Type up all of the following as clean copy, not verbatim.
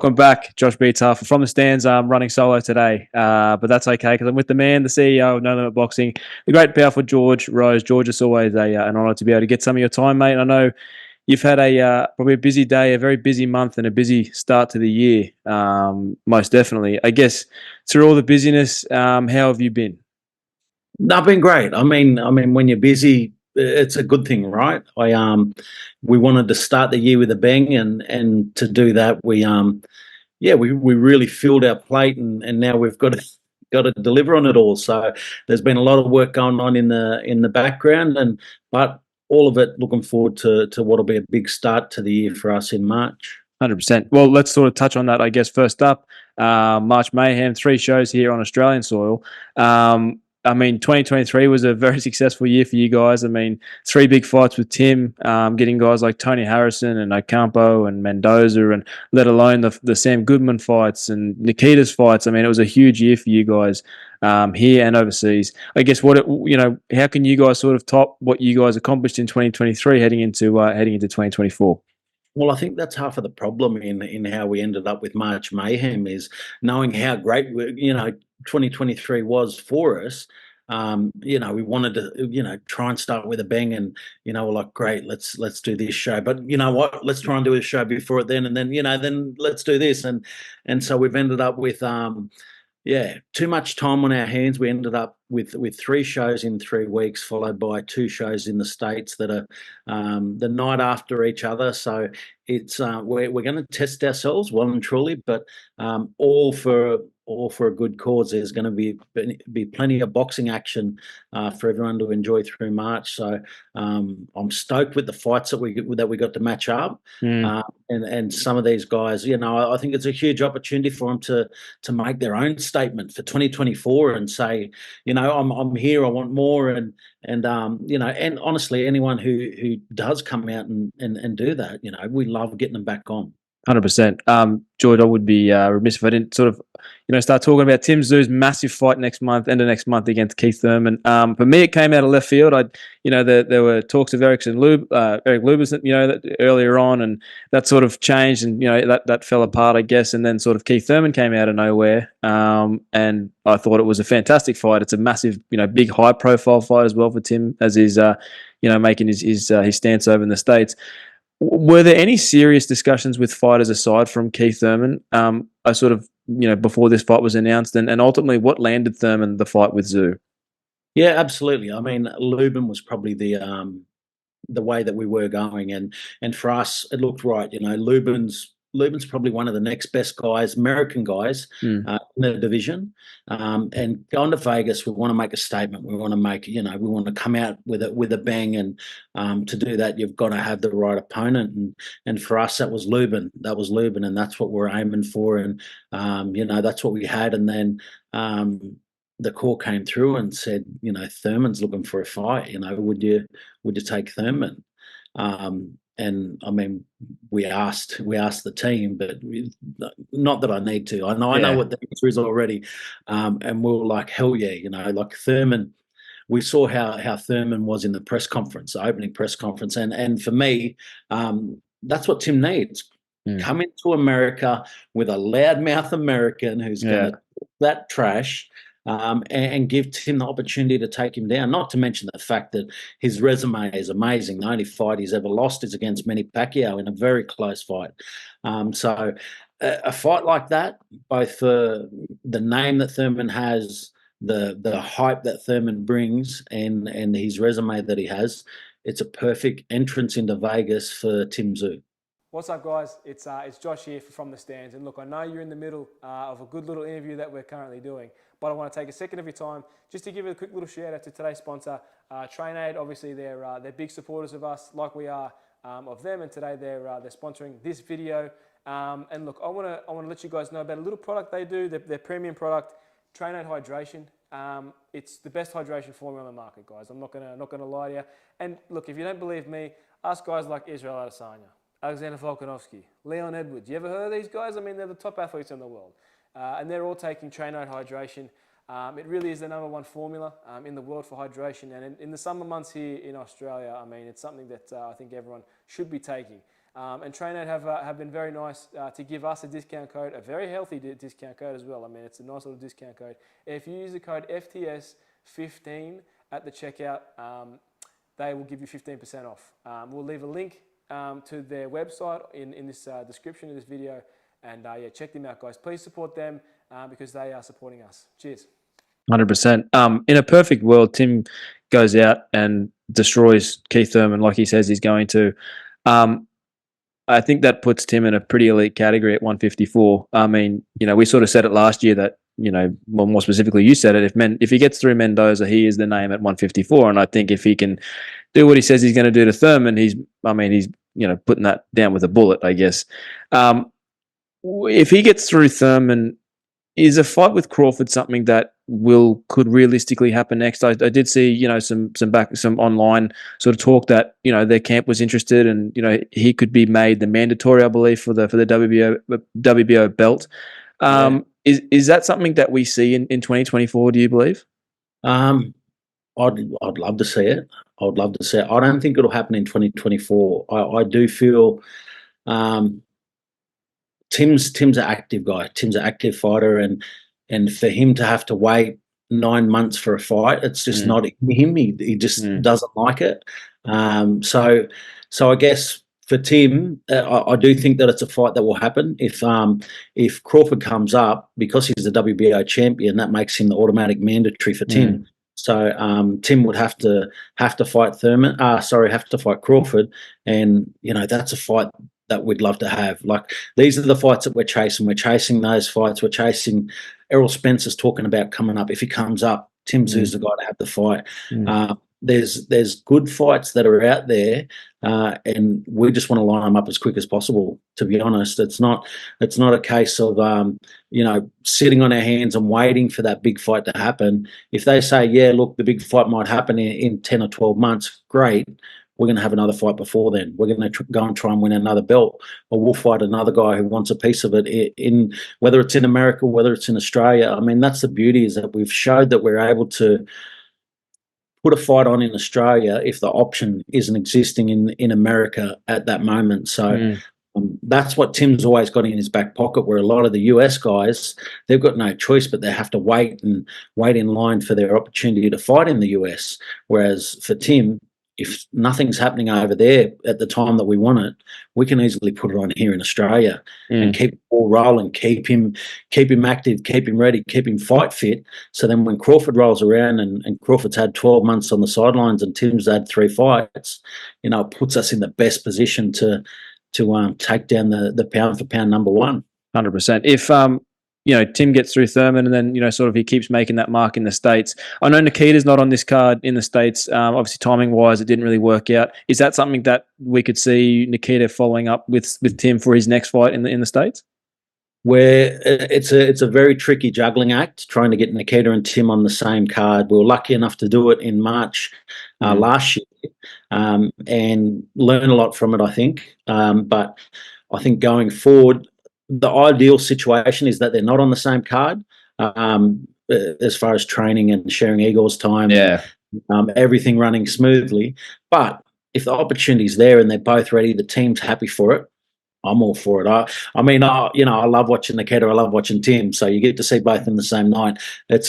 Welcome back, Josh Beatar from the stands. I'm running solo today, but that's okay because I'm with the man, the CEO of No Limit Boxing, the great, powerful George Rose. George, it's always an honour to be able to get some of your time, mate. I know you've had probably a busy day, a very busy month, and a busy start to the year. Most definitely, I guess through all the busyness, how have you been? I've been great. I mean, when you're busy, it's a good thing, right? We wanted to start the year with a bang, and to do that, we really filled our plate, and now we've got to got to deliver on it all. So there's been a lot of work going on in the background, but all of it looking forward to what'll be a big start to the year for us in March. 100%. Well, let's sort of touch on that, I guess. First up, March Mayhem, 3 shows here on Australian soil. I mean, 2023 was a very successful year for you guys. I mean, 3 big fights with Tim, getting guys like Tony Harrison and Ocampo and Mendoza, and let alone the Sam Goodman fights and Nikita's fights. I mean, it was a huge year for you guys here and overseas. I guess how can you guys sort of top what you guys accomplished in 2023 heading into 2024? Well, I think that's half of the problem in how we ended up with March Mayhem is knowing how great 2023 was for us. We wanted to try and start with a bang, and we're like, great, let's do this show. But you know what? Let's try and do a show before it then, and then let's do this, and so we've ended up with too much time on our hands. We ended up with 3 shows in 3 weeks, followed by 2 shows in the States that are the night after each other. So it's we're going to test ourselves well and truly, but all for a good cause. There's going to be plenty of boxing action for everyone to enjoy through March. So I'm stoked with the fights that we got to match up, and some of these guys. I think it's a huge opportunity for them to make their own statement for 2024 and say, I'm here, I want more, and honestly, anyone who does come out and do that, we love getting them back on. 100%. George, I would be remiss if I didn't sort of, start talking about Tim Tszyu's massive fight end of next month against Keith Thurman. For me, it came out of left field. There were talks of Eric Lubis, earlier on, and that sort of changed, and that fell apart, I guess. And then sort of Keith Thurman came out of nowhere, and I thought it was a fantastic fight. It's a massive, big, high-profile fight as well for Tim, as he's, making his stance over in the States. Were there any serious discussions with fighters aside from Keith Thurman? I sort of, before this fight was announced, and ultimately what landed Thurman the fight with Tszyu? Yeah, absolutely. I mean, Lubin was probably the way that we were going, and for us, it looked right. Lubin's probably one of the next best guys, American guys, in the division. And going to Vegas, we want to make a statement. We want to come out with a bang, and to do that, you've got to have the right opponent. And for us, that was Lubin. And that's what we're aiming for. And that's what we had. And then the call came through and said, Thurman's looking for a fight. Would you take Thurman? And I mean, we asked the team, but not that I need to. I know what the answer is already, and we were like, hell yeah, like Thurman. We saw how Thurman was in the press conference, the opening press conference, and for me, that's what Tim needs. Come into America with a loudmouth American who's going to talk that trash. And give Tim the opportunity to take him down. Not to mention the fact that his resume is amazing. The only fight he's ever lost is against Manny Pacquiao in a very close fight. So a fight like that, both for the name that Thurman has, the hype that Thurman brings, and his resume that he has, it's a perfect entrance into Vegas for Tim Tszyu. What's up, guys? It's Josh here from the stands. And look, I know you're in the middle of a good little interview that we're currently doing, but I want to take a second of your time just to give you a quick little shout out to today's sponsor, TrainAid. Obviously, they're big supporters of us, like we are of them, and today they're sponsoring this video. And look, I want to let you guys know about a little product they do, their premium product, TrainAid Hydration. It's the best hydration formula on the market, guys. I'm not gonna lie to you. And look, if you don't believe me, ask guys like Israel Adesanya, Alexander Volkanovski, Leon Edwards. You ever heard of these guys? I mean, they're the top athletes in the world. And they're all taking TrainAid Hydration. It really is the #1 formula in the world for hydration. And in the summer months here in Australia, I mean, it's something that I think everyone should be taking. And Trainaid have been very nice to give us a discount code, a very healthy discount code as well. I mean, it's a nice little discount code. If you use the code FTS15 at the checkout, they will give you 15% off. We'll leave a link to their website in this description of this video. And yeah, check them out, guys. Please support them because they are supporting us. Cheers. 100%. In a perfect world, Tim goes out and destroys Keith Thurman like he says he's going to. I think that puts Tim in a pretty elite category at 154. I mean, we sort of said it last year that, well, more specifically, you said it. If he gets through Mendoza, he is the name at 154. And I think if he can do what he says he's going to do to Thurman, he's putting that down with a bullet, I guess. If he gets through Thurman, is a fight with Crawford something that could realistically happen next? I did see, some online sort of talk that, their camp was interested and, he could be made the mandatory, I believe, for the WBO belt. Is that something that we see in 2024, do you believe? I'd love to see it. I would love to see it. I don't think it'll happen in 2024. I do feel Tim's an active guy. Tim's an active fighter, and for him to have to wait 9 months for a fight, it's just not him. He just doesn't like it. So I guess for Tim, I do think that it's a fight that will happen. If Crawford comes up, because he's the WBO champion, that makes him the automatic mandatory for Tim. So Tim would have to fight Thurman. Have to fight Crawford, and that's a fight that we'd love to have. Like, these are the fights that we're chasing. We're chasing those fights. We're chasing. Errol Spencer's talking about coming up. If he comes up, Tim Tszyu's the guy to have the fight. There's good fights that are out there, and we just want to line them up as quick as possible. To be honest, it's not a case of sitting on our hands and waiting for that big fight to happen. If they say, yeah, look, the big fight might happen in 10 or 12 months, great. We're going to have another fight before then. We're going to go and try and win another belt, or we'll fight another guy who wants a piece of it, in whether it's in America, whether it's in Australia. I mean, that's the beauty, is that we've showed that we're able to put a fight on in Australia if the option isn't existing in America at that moment. So that's what Tim's always got in his back pocket, where a lot of the US guys, they've got no choice, but they have to wait in line for their opportunity to fight in the US. Whereas for Tim, if nothing's happening over there at the time that we want it, we can easily put it on here in Australia and keep it all rolling, keep him active, keep him ready, keep him fight fit. So then when Crawford rolls around and Crawford's had 12 months on the sidelines and Tim's had 3 fights, it puts us in the best position to take down the pound for pound number one. 100%. If Tim gets through Thurman and then, sort of he keeps making that mark in the States. I know Nikita's not on this card in the States. Obviously, timing-wise, it didn't really work out. Is that something that we could see Nikita following up with Tim for his next fight in the States? Where it's a very tricky juggling act, trying to get Nikita and Tim on the same card. We were lucky enough to do it in March last year and learn a lot from it, I think. But I think going forward, the ideal situation is that they're not on the same card as far as training and sharing Igor's time, everything running smoothly. But if the opportunity's there and they're both ready, the team's happy for it, I'm all for it. I love watching Nikita. I love watching Tim. So you get to see both in the same night. It's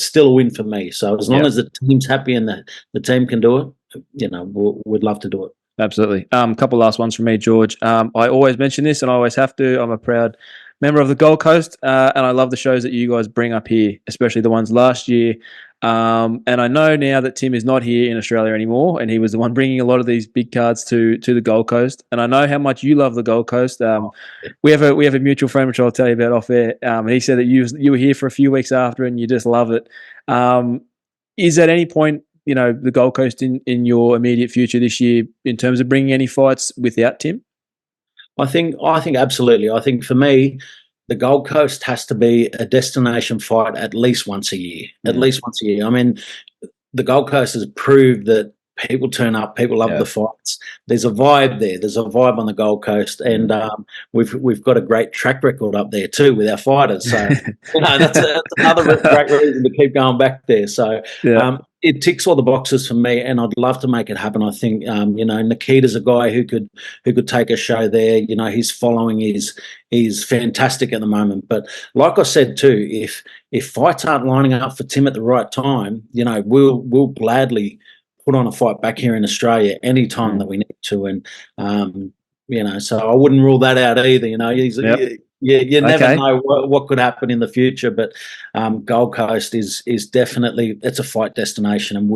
still a win for me. So as long as the team's happy and the team can do it, we'd love to do it. Absolutely. Couple last ones from me, George. I always mention this, and I always have to. I'm a proud member of the Gold Coast, and I love the shows that you guys bring up here, especially the ones last year. And I know now that Tim is not here in Australia anymore, and he was the one bringing a lot of these big cards to the Gold Coast. And I know how much you love the Gold Coast. We have a mutual friend, which I'll tell you about off air. And he said that you were here for a few weeks after, and you just love it. Is at any point, the Gold Coast in your immediate future this year in terms of bringing any fights without Tim? I think absolutely. I think for me, the Gold Coast has to be a destination fight at least once a year. At least once a year. I mean, the Gold Coast has proved that people turn up, people love the fights. There's a vibe there. There's a vibe on the Gold Coast, and we've got a great track record up there too with our fighters. So that's another great reason to keep going back there. So it ticks all the boxes for me, and I'd love to make it happen. I think Nikita's a guy who could take a show there. His following is fantastic at the moment. But like I said too, if fights aren't lining up for Tim at the right time, we'll gladly put on a fight back here in Australia anytime that we need to. And so I wouldn't rule that out either. You never know what could happen in the future, but Gold Coast is definitely, it's a fight destination, and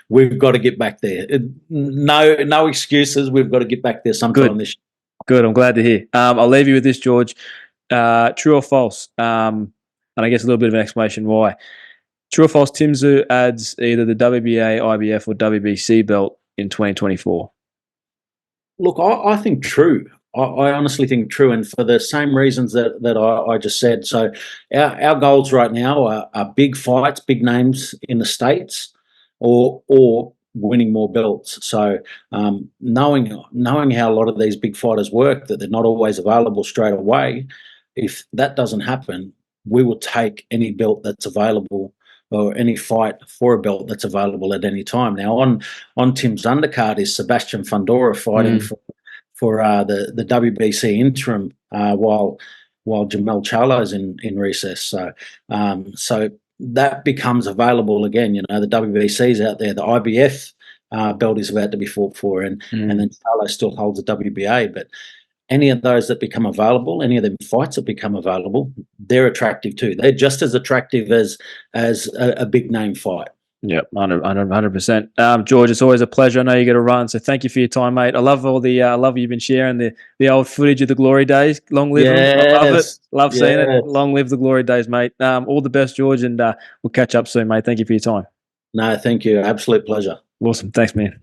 we've got to get back there. No excuses. We've got to get back there sometime this year. Good. I'm glad to hear. I'll leave you with this, George. True or false? And I guess a little bit of an explanation why. True or false? Tim Tszyu adds either the WBA, IBF, or WBC belt in 2024. Look, I think true. I honestly think true, and for the same reasons that I just said. So our goals right now are big fights, big names in the States, or winning more belts. So knowing how a lot of these big fighters work, that they're not always available straight away, if that doesn't happen, we will take any belt that's available, or any fight for a belt that's available at any time. Now on Tim's undercard is Sebastian Fundora fighting for the WBC interim while Jamel Charlo's in recess. So that becomes available again. The WBC's out there. The IBF belt is about to be fought for, and then Charlo still holds the WBA. But any of those that become available, any of them fights that become available, they're attractive too. They're just as attractive as a big name fight. Yeah, 100%. George, it's always a pleasure. I know you got to run, so thank you for your time, mate. I love I love you've been sharing the old footage of the glory days. Long live them. I love it. Love seeing it. Long live the glory days, mate. All the best, George, and we'll catch up soon, mate. Thank you for your time. No, thank you. Absolute pleasure. Awesome. Thanks, man.